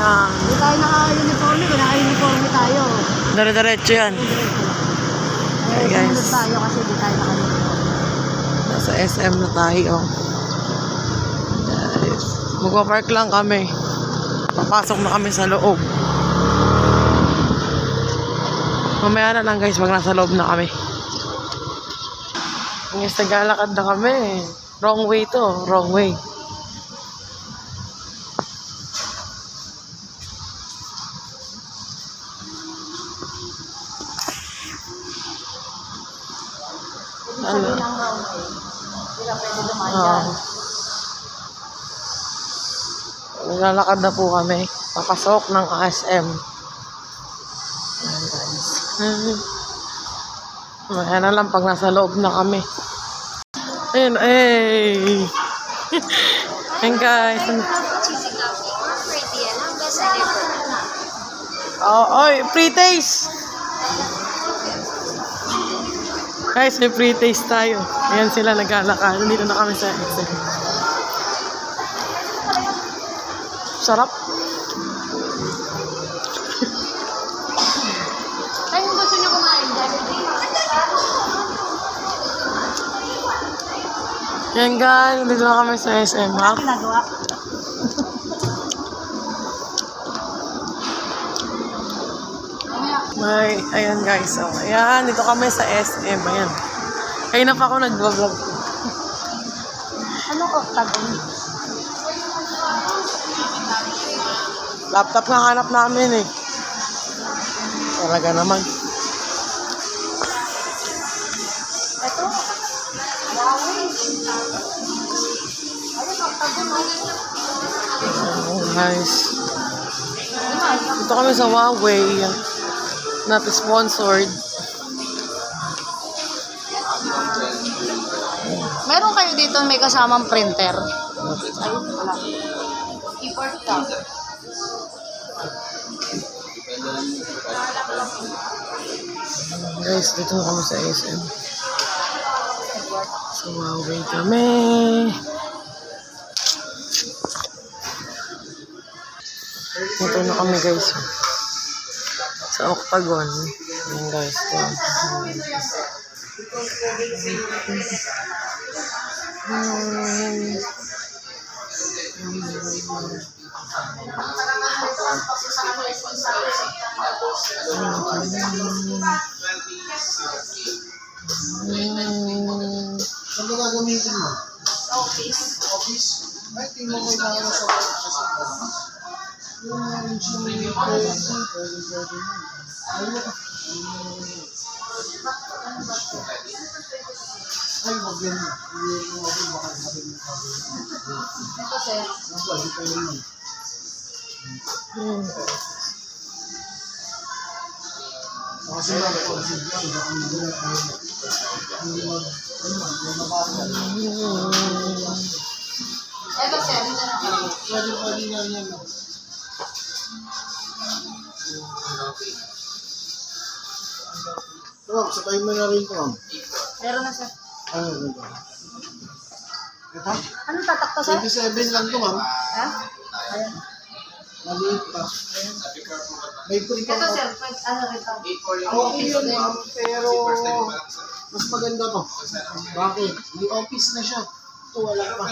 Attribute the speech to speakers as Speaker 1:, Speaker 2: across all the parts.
Speaker 1: Yan.
Speaker 2: Hindi tayo naka-uniforme. Kung naka-uniforme tayo.
Speaker 1: Dire-diretso yan.
Speaker 2: Eh,
Speaker 1: guys.
Speaker 2: sumunod tayo kasi hindi tayo naka-uniforme.
Speaker 1: Nasa SM na tayo. Guys. Magpa-park lang kami. Papasok na kami sa loob. Mamaya na lang guys, pag nasa loob na kami. Guys, naglalakad na kami. Wrong way to. Wrong way.
Speaker 2: Sabi lang raw na eh. Hindi na pwede dumaan dyan.
Speaker 1: Naglalakad na po kami. Papasok ng ASM. Ayan guys. Mamaya na lang pag nasa loob na kami. Ayun, eh. Ayan guys. Oh, oy, pre-taste. Guys, may pre-taste tayo. Ayan sila naglalakad. Nandito na kami sa SM. Sarap.
Speaker 2: Ay, kung gusto niyo kumain dyan.
Speaker 1: Ayan guys, nandito na kami sa SM. Ha?
Speaker 2: Ginagawa.
Speaker 1: May, ayan guys. Oh, ayan, dito kami sa SM. Ayan. Kaya na pa ako nag-vlog.
Speaker 2: Anong octagon?
Speaker 1: Laptop nga hanap namin eh. Talaga naman.
Speaker 2: Ito. Huawei. Ayun, octagon.
Speaker 1: Oh guys. Dito kami sa Huawei. Not sponsored.
Speaker 2: Meron kayo dito may kasamang printer? Ayun, wala. Keyboard ka.
Speaker 1: Guys, dito na kami sa SM. So, Huawei kami. Dito na kami guys. Sa Octagon. Ayan guys.
Speaker 3: Saan ka gagamitin mo?
Speaker 2: Office.
Speaker 3: Office? Ay, tingnan mo yung mga sa office. Ay, wag yan.
Speaker 2: Ito, sir.
Speaker 3: Kasi lang, consider lang.
Speaker 2: Ito, sir.
Speaker 3: Pwede nga yan. Rob, sabay mo na rin ito.
Speaker 2: Meron na, sir.
Speaker 3: Ano ba? Ito?
Speaker 2: Anong tatak to, sir?
Speaker 3: 27 lang ito, ma'am.
Speaker 2: Ha? Ayan.
Speaker 3: Maliit pa. May free pa.
Speaker 2: Ito, sir. Ano rito?
Speaker 3: Okay yun, ma'am. Pero mas maganda to. Bakit? May office na siya. Ito, wala pa.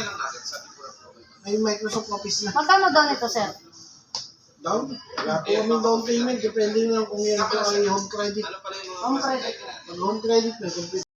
Speaker 3: May Microsoft Office na.
Speaker 2: Magkano daw nito, sir?
Speaker 3: Down? Wala po kami down payment. Depende na lang kung yan po ang home credit.
Speaker 2: Home credit.
Speaker 3: Pag home credit, may complete